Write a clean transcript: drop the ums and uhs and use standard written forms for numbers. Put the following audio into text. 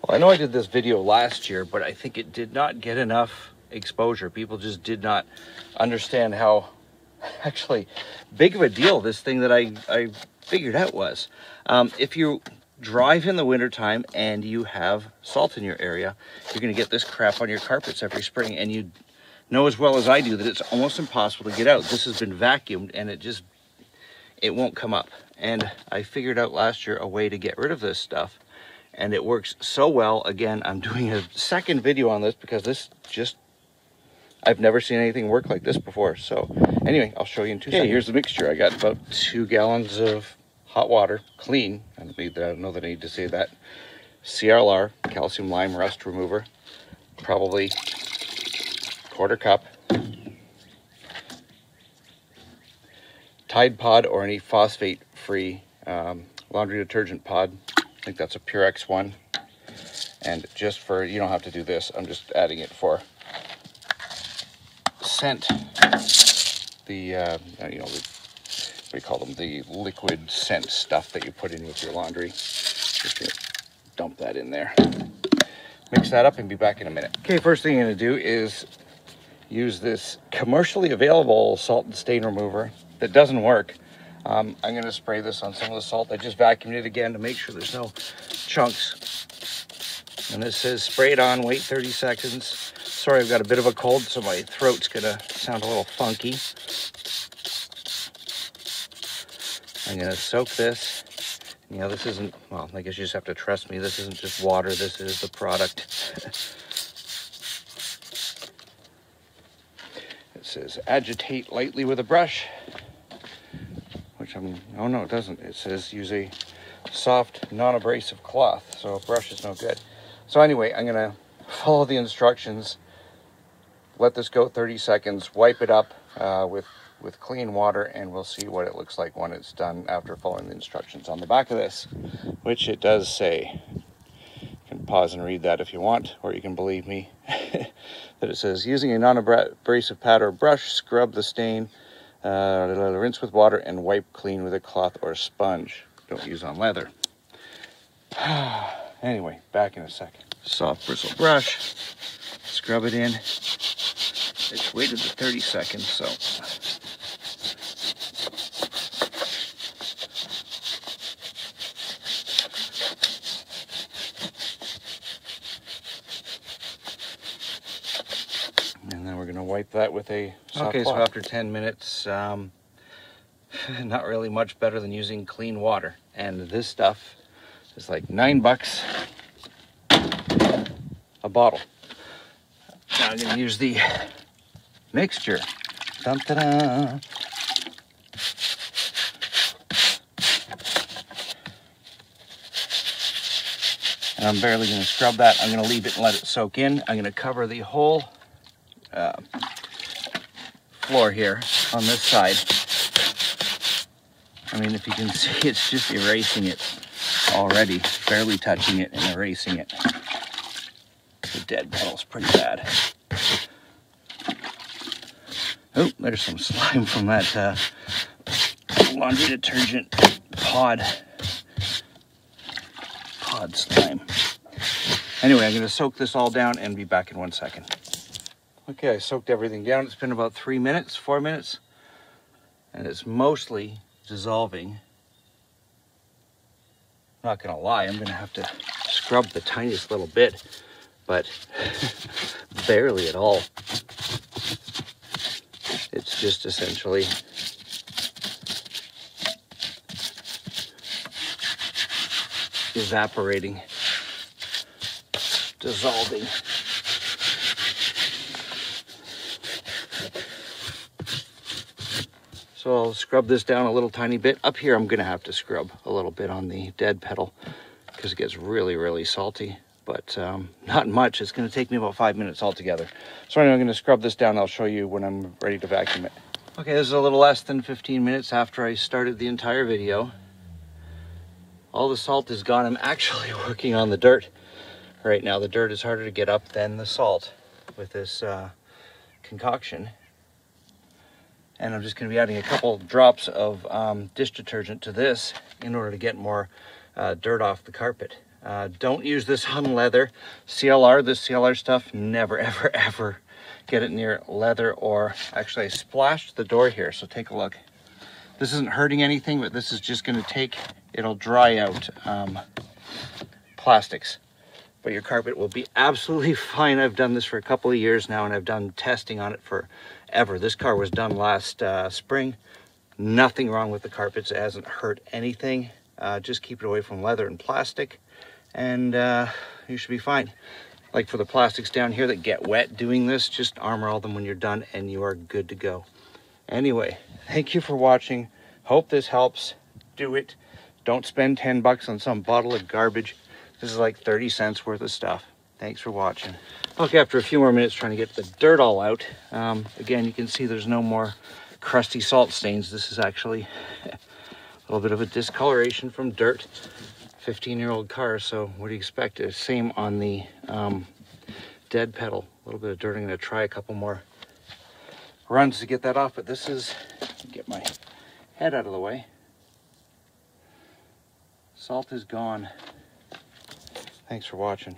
Well, I know I did this video last year, but I think it did not get enough exposure. People just did not understand how actually big of a deal this thing that I figured out was. If you drive in the wintertime and you have salt in your area, you're going to get this crap on your carpets every spring, and you know as well as I do that it's almost impossible to get out. This has been vacuumed and it won't come up. And I figured out last year a way to get rid of this stuff, and it works so well. Again, I'm doing a second video on this because I've never seen anything work like this before. So anyway, I'll show you in 2 seconds. Here's the mixture. I got about 2 gallons of hot water, clean. I don't know that I need to say that. CLR, calcium lime rust remover, probably 1/4 cup. Tide pod or any phosphate-free laundry detergent pod. I think that's a Purex one. And just for, you don't have to do this, I'm just adding it for scent. The, what do you call them? The liquid scent stuff that you put in with your laundry. Just gonna dump that in there. Mix that up and be back in a minute. Okay, first thing I'm gonna do is use this commercially available salt and stain remover that doesn't work. I'm going to spray this on some of the salt. I just vacuumed it again to make sure there's no chunks. And it says spray it on, wait 30 seconds. Sorry, I've got a bit of a cold, so my throat's going to sound a little funky. I'm going to soak this. You know, this isn't, well, I guess you just have to trust me. This isn't just water. This is the product. It says agitate lightly with a brush, which oh no, it doesn't. It says use a soft, non-abrasive cloth, so a brush is no good. So anyway, I'm going to follow the instructions, let this go 30 seconds, wipe it up with clean water, and we'll see what it looks like when it's done after following the instructions on the back of this, which it does say. You can pause and read that if you want, or you can believe me. That it says, using a non-abrasive pad or brush, scrub the stain, rinse with water, and wipe clean with a cloth or sponge. Don't use on leather. Anyway, back in a second. Soft bristle brush, scrub it in. It's waited the 30 seconds, so. And then we're going to wipe that with a soft cloth. So after 10 minutes, not really much better than using clean water. And this stuff is like $9 a bottle. Now I'm going to use the mixture. Dun-ta-da. And I'm barely going to scrub that. I'm going to leave it and let it soak in. I'm going to cover the whole floor here on this side. I mean, if you can see, it's just erasing it already, barely touching it and erasing it. The dead metal's pretty bad. Oh, there's some slime from that laundry detergent pod slime. Anyway, I'm going to soak this all down and be back in 1 second. Okay, I soaked everything down. It's been about 4 minutes, and it's mostly dissolving. I'm not gonna lie, I'm gonna have to scrub the tiniest little bit, but barely at all. It's just essentially evaporating, dissolving. So I'll scrub this down a little tiny bit. Up here, I'm gonna have to scrub a little bit on the dead petal because it gets really, really salty, but not much. It's gonna take me about 5 minutes altogether. So anyway, I'm gonna scrub this down. I'll show you when I'm ready to vacuum it. Okay, this is a little less than 15 minutes after I started the entire video. All the salt is gone. I'm actually working on the dirt right now. The dirt is harder to get up than the salt with this concoction. And I'm just going to be adding a couple drops of dish detergent to this in order to get more dirt off the carpet. Don't use this on leather. CLR, this CLR stuff, never, ever, ever get it near leather. Or actually I splashed the door here, so take a look. This isn't hurting anything, but this is just going to take, it'll dry out plastics. But your carpet will be absolutely fine. I've done this for a couple of years now, and I've done testing on it forever. This car was done last spring. Nothing wrong with the carpets. It hasn't hurt anything. Just keep it away from leather and plastic, and you should be fine. Like for the plastics down here that get wet doing this, just armor all them when you're done and you are good to go. Anyway, thank you for watching. Hope this helps. Do it. Don't spend 10 bucks on some bottle of garbage. This is like 30 cents worth of stuff. Thanks for watching. Okay, after a few more minutes trying to get the dirt all out, again, you can see there's no more crusty salt stains. This is actually a little bit of a discoloration from dirt. 15-year-old car, so what do you expect? Same on the dead pedal. A little bit of dirt. I'm going to try a couple more runs to get that off, but this is, get my head out of the way. Salt is gone. Thanks for watching.